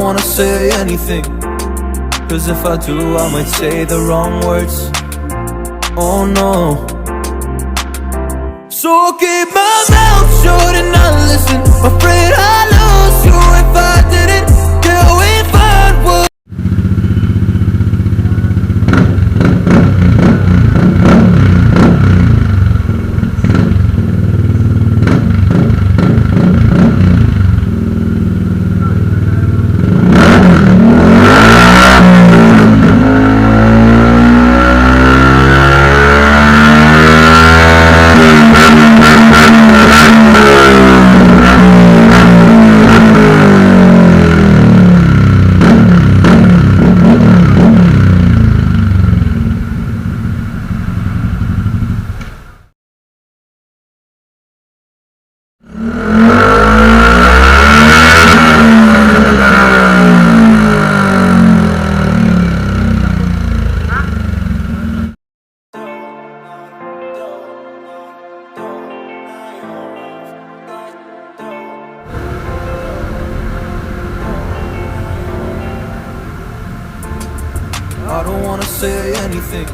wanna say anything, cause if I do I might say the wrong words. Oh no. So I'll keep my mouth shut and not listen, afraid I'd lose you if I didn't. Till we find what I don't wanna say anything,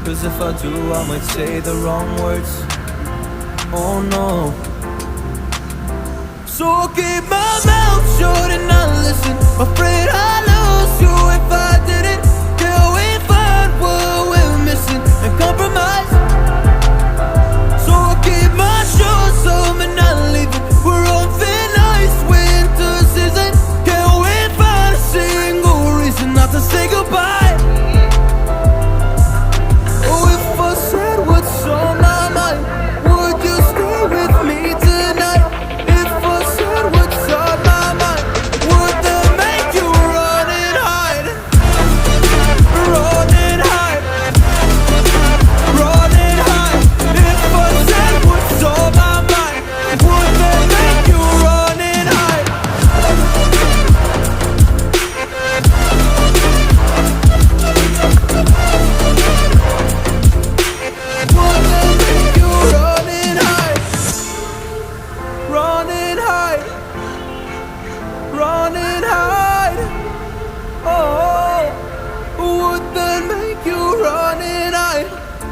cause if I do I might say the wrong words. Oh no. So I'll keep my mouth shut and not listen, afraid I'd lose you if I didn't. Till we find what we're missing and compromise. So I'll keep my shoes on and not leaving. We're on thin ice, winter season. Can't we find a single reason not to say goodbye?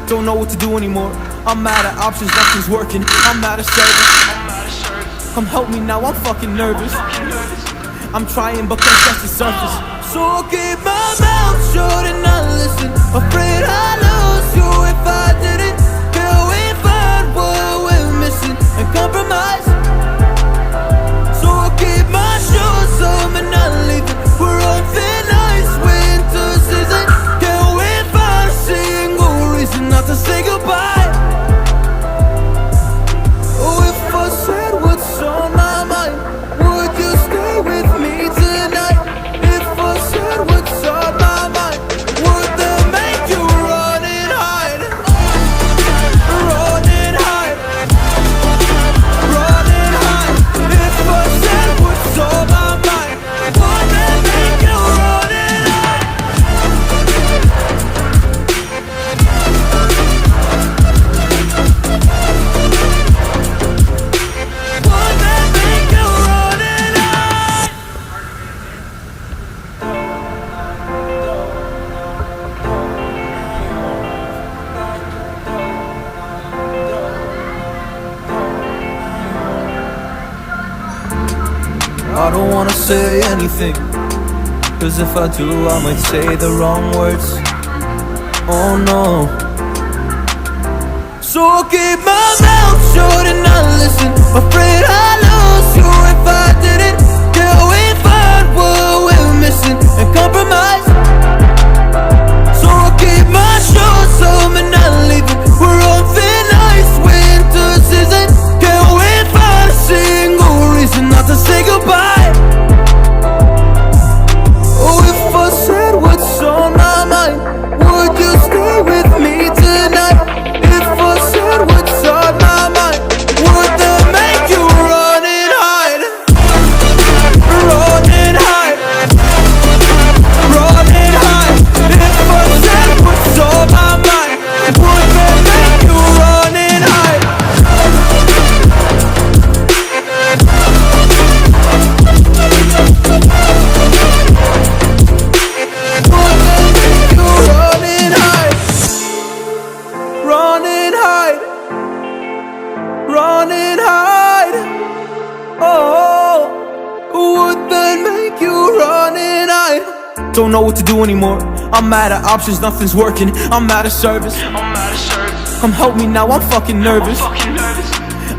Don't know what to do anymore. I'm out of options, nothing's working. I'm out of service. Come help me now, I'm fucking nervous. I'm trying but can't touch the surface. So I'll keep my mouth shut and not listen, afraid I'd lose you if I didn't. Till we find what we're missing and compromise. So I'll keep my shoes on and not leaving. We're on thin ice, winter season. Can't we find a single reason not to say goodbye? Oh, if I said what's on my mind, would you stay with me tonight? If I said what's on my mind, would that make you run and hide? Run and hide. Run and hide. If I said what's on my mind, would that make you run and hide? Would that make you run and hide? I don't wanna say anything, cause if I do I might say the wrong words. Oh no. So I'll keep my mouth shut and not listen, afraid I'd lose you if I didn't. Till we find what we're missing and compromise. So I'll keep my shoes on and not leaving. We're on thin ice, winter season. Can't we find a single reason not to say goodbye? Oh, if I said what's on my mind, would you stay with me tonight? If I said what's on my mind, would that make you run Don't know what to do anymore. I'm out of options, nothing's working. I'm out of service. Come help me now, I'm fucking nervous.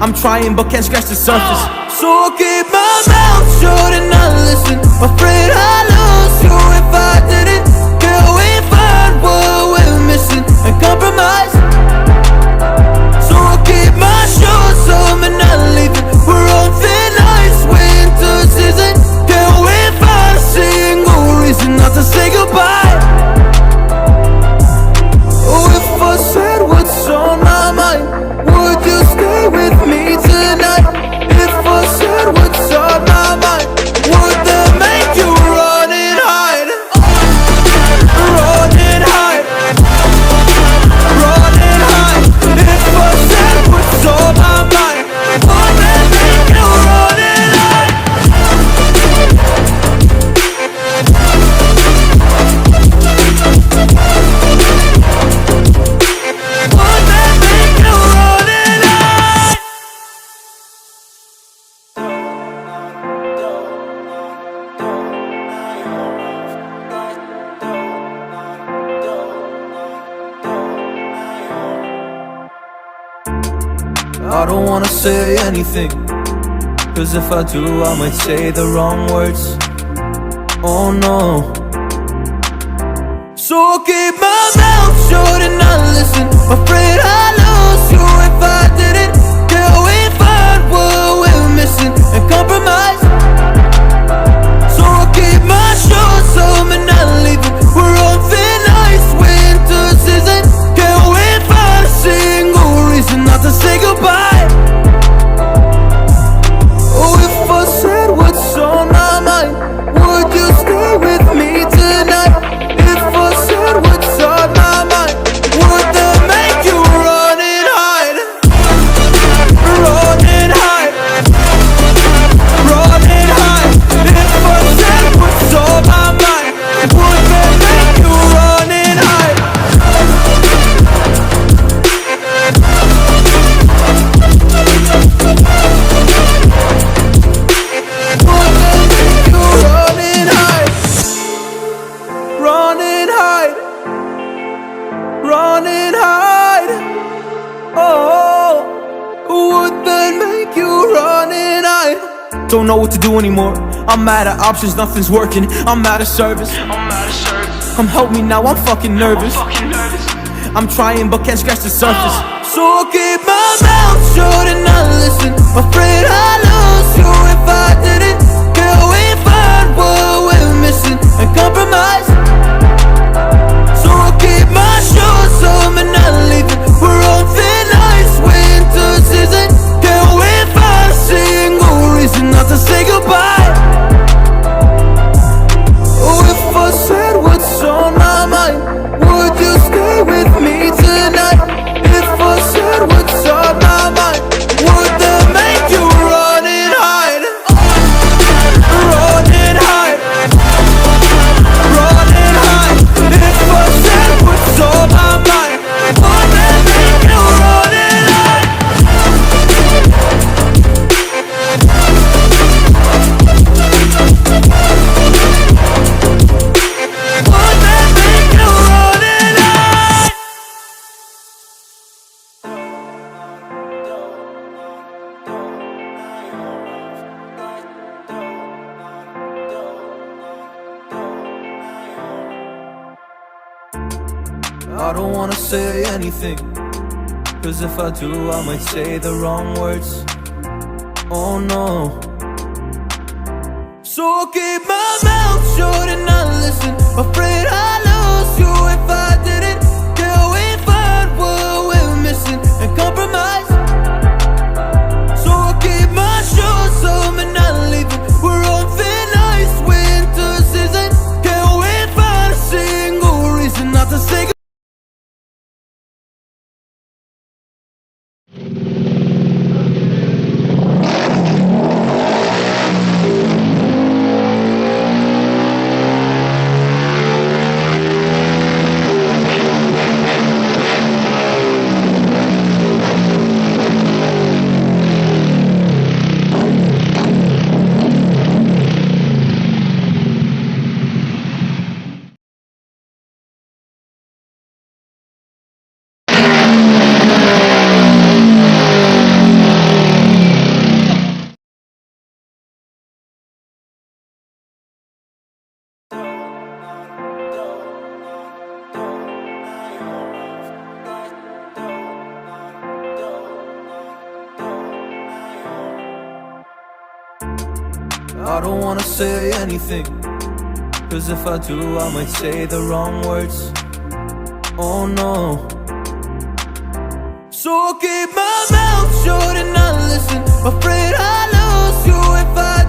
I'm trying but can't scratch the surface. So I'll keep my mouth shut and not listen. Afraid I'd lose you if I didn't. Can we find what we're missing and compromise? So I'll keep my shoes on and not leaving. We're on thin ice, winter season. Can we find a single reason not to say goodbye? Oh, if I said what's on my mind, would you stay with me tonight? If I said what's on my mind, would that make you run and hide? Run and hide. Run and hide. If I said what's on my mind, would that make you run and hide? Would that make you run and hide? I don't wanna say anything, cause if I do I might say the wrong words. Oh no. So I'll keep my mouth shut and not listen. Afraid I'd lose you if I didn't. Can we find what we're missing and compromise? So I'll keep my shoes on and not leaving. We're on thin ice, winter season. Can we find a single reason not to say goodbye? Oh, if I said what's on my mind, would you stay with me tonight? If I said what's on my mind, would that make you run and hide? Run and hide. Run and hide. If I said what's on my mind, would that make you run and hide? Would that make you run and hide? Run and hide. Run and hide. Oh, would that make you run and hide? Don't know what to do anymore. I'm out of options, nothing's working. I'm out of service. Come help me now, I'm fucking nervous. I'm trying but can't scratch the surface. So I'll keep my mouth shut and not listen. Afraid I'd lose you if I didn't. Can we find what we're missing and compromise? So I'll keep my shoes on and not leaving. We're on thin ice, winter season. Can we find a single reason not to say goodbye? Oh, if I said what's on my mind, would you stay with me tonight? If I said what's on my mind, would that make you run and hide? Run and hide. Run and hide. If I said what's on my mind, would that make you run and hide? Would that make you run and hide? I don't wanna say anything, cause if I do I might say the wrong words. Oh no. So I'll keep my mouth shut and not listen. Afraid I'd lose you if I didn't. Can we find what we're missing and compromise? So I'll keep my shoes on and not leaving. We're on thin ice, winter season. Can we find a single reason not to say goodbye? I don't wanna say anything, cause if I do I might say the wrong words. Oh no. So I'll keep my mouth shut and not listen, afraid I'll lose you if I